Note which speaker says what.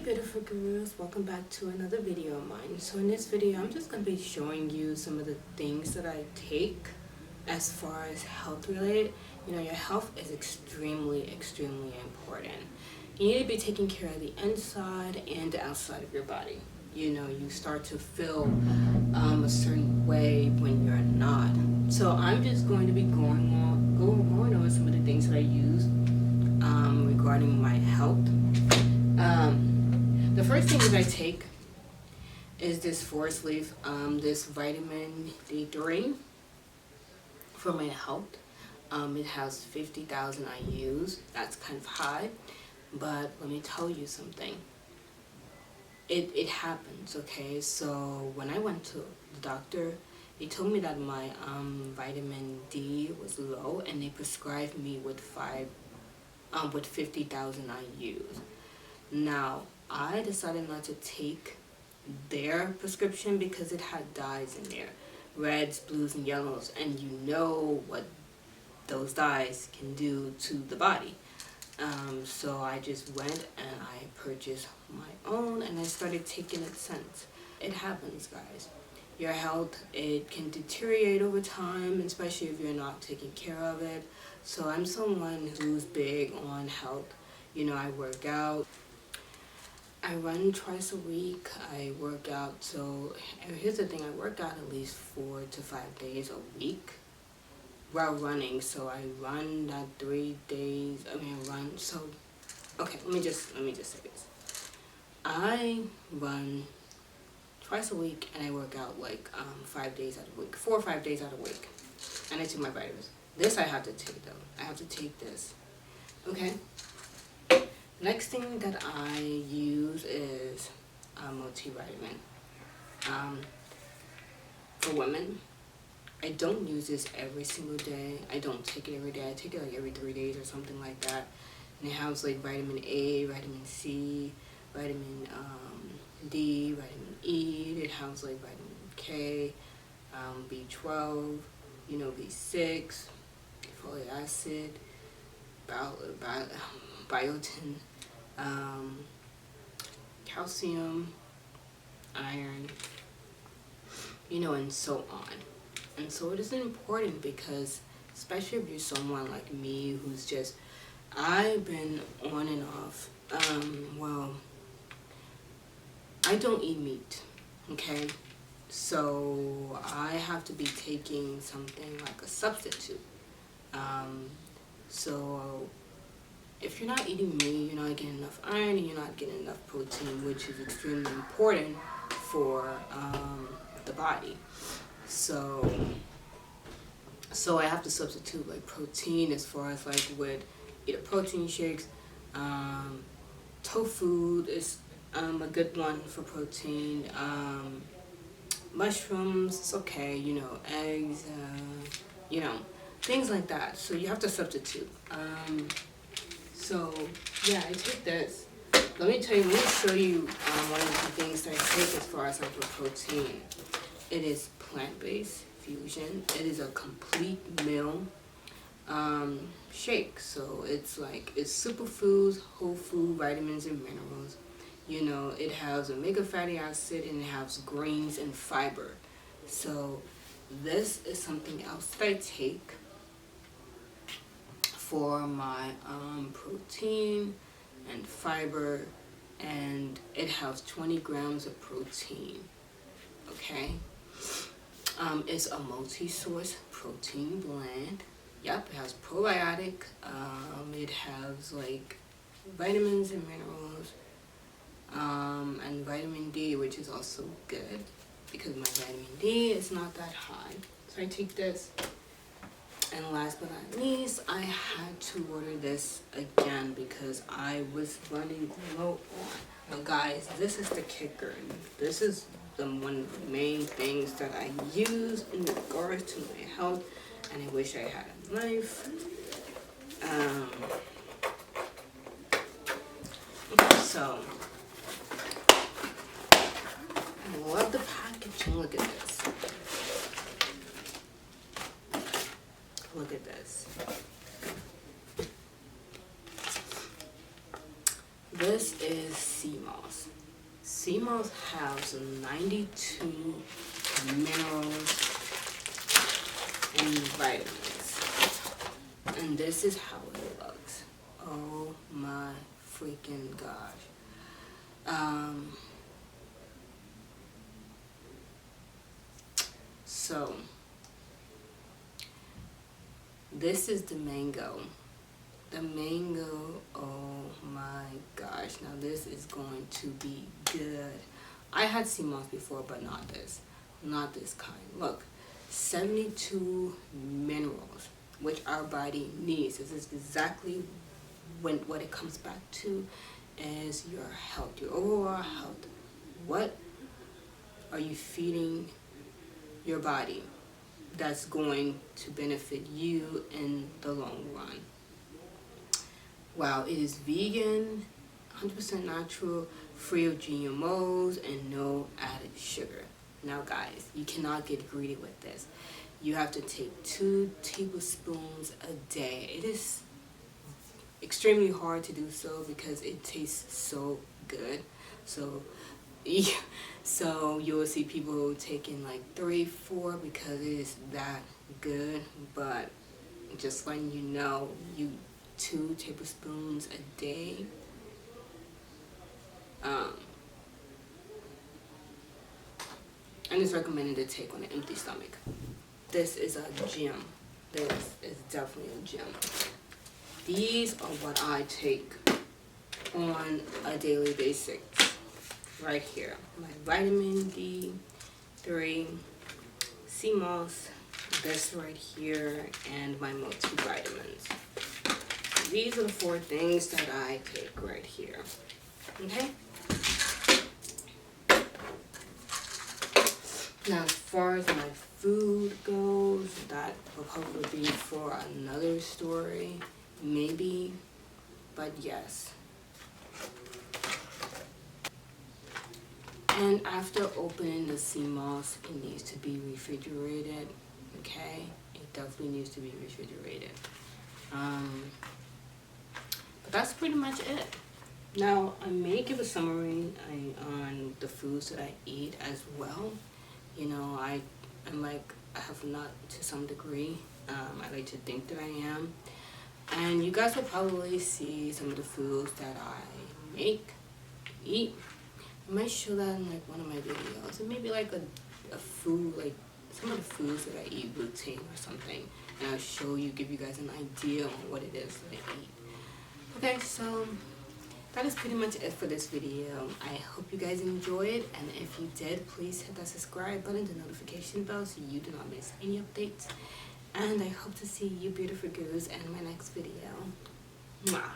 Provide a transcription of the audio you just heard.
Speaker 1: beautiful gurus, welcome back to another video of mine. So in this video I'm just going to be showing you some of the things that I take as far as health related. You know, your health is extremely important. You need to be taking care of the inside and the outside of your body. You know, you start to feel a certain way when you're not. So I'm just going to be going over some of the things that I use regarding my health. The first thing that I take is this forest leaf, this vitamin D3 for my health. It has 50,000 IUs. That's kind of high, but let me tell you something. It happens, okay? So when I went to the doctor, they told me that my vitamin D was low, and they prescribed me with 50,000 IUs. Now, I decided not to take their prescription because it had dyes in there, reds, blues, and yellows, and you know what those dyes can do to the body. So I just went and I purchased my own, and I started taking it since. It happens, guys. Your health, it can deteriorate over time, especially if you're not taking care of it. So I'm someone who's big on health. You know, I work out. I run twice a week. I work out. So here's the thing, I work out at least 4 to 5 days a week while running. So I run that 3 days. Okay, let me just say this. I run twice a week, and I work out like 5 days out of the week, 4 or 5 days out of the week, and I take my vitamins. This I have to take though. I have to take this. Okay. Next thing that I use is multivitamin. For women, I don't use this every single day. I don't take it every day. I take it like every 3 days or something like that. And it has like vitamin A, vitamin C, vitamin D, vitamin E. It has like vitamin K, B12, you know, B6, folic acid, biotin, calcium, iron, you know, and so on. And so it is important because, especially if you're someone like me who's just, I've been on and off. Well, I don't eat meat, okay? So I have to be taking something like a substitute. So if you're not eating meat, you're not getting enough iron, and you're not getting enough protein, which is extremely important for the body. So I have to substitute like protein as far as like with either protein shakes. Tofu is a good one for protein. Mushrooms, it's okay, you know, eggs, you know, things like that. So you have to substitute. So yeah, I take this. Let me show you one of the things that I take as far as like with protein. It is plant-based fusion. It is a complete meal shake. So it's superfoods, whole food, vitamins, and minerals. You know, it has omega fatty acid, and it has greens and fiber. So this is something else that I take for my protein and fiber, and it has 20 grams of protein. Okay. It's a multi-source protein blend. Yep, it has probiotic. It has like vitamins and minerals, and vitamin D, which is also good because my vitamin D is not that high. So I take this. And last but not least, I had to order this again because I was running low on. Now guys, this is the kicker. This is one of the main things that I use in regards to my health, and I wish I had in life. So I love the packaging. Look at this. Look at this. this is sea moss. Sea moss has 92 minerals and vitamins. And this is how it looks. Oh my freaking gosh. So this is the mango. The mango, oh my gosh. Now this is going to be good. I had sea moss before, but not this. Not this kind. Look, 72 minerals, which our body needs. This is exactly what it comes back to is your health, your overall health. What are you feeding your body that's going to benefit you in the long run? Wow, it is vegan, 100% natural, free of GMOs, and no added sugar. Now guys, you cannot get greedy with this. You have to take 2 tablespoons a day. It is extremely hard to do so because it tastes so good. So you will see people taking like 3, 4 because it is that good. But just letting you know, 2 tablespoons a day. And it's recommended to take on an empty stomach. This is a gem. This is definitely a gem. These are what I take on a daily basis. Right here. My vitamin D3, sea moss, this right here, and my multivitamins. These are the 4 things that I take right here. Okay? Now, as far as my food goes, that will probably be for another story, maybe, but yes. And after opening the sea moss, it needs to be refrigerated, okay? It definitely needs to be refrigerated. But that's pretty much it. Now, I may give a summary on the foods that I eat as well. You know, I have not to some degree. I like to think that I am. And you guys will probably see some of the foods that I eat. I might show that in like one of my videos. It may be like a food, like some of the foods that I eat routine or something. And I'll show you, give you guys an idea on what it is that I eat. Okay, so that is pretty much it for this video. I hope you guys enjoyed, and if you did, please hit that subscribe button, the notification bell, so you do not miss any updates. And I hope to see you beautiful girls in my next video. Mwah.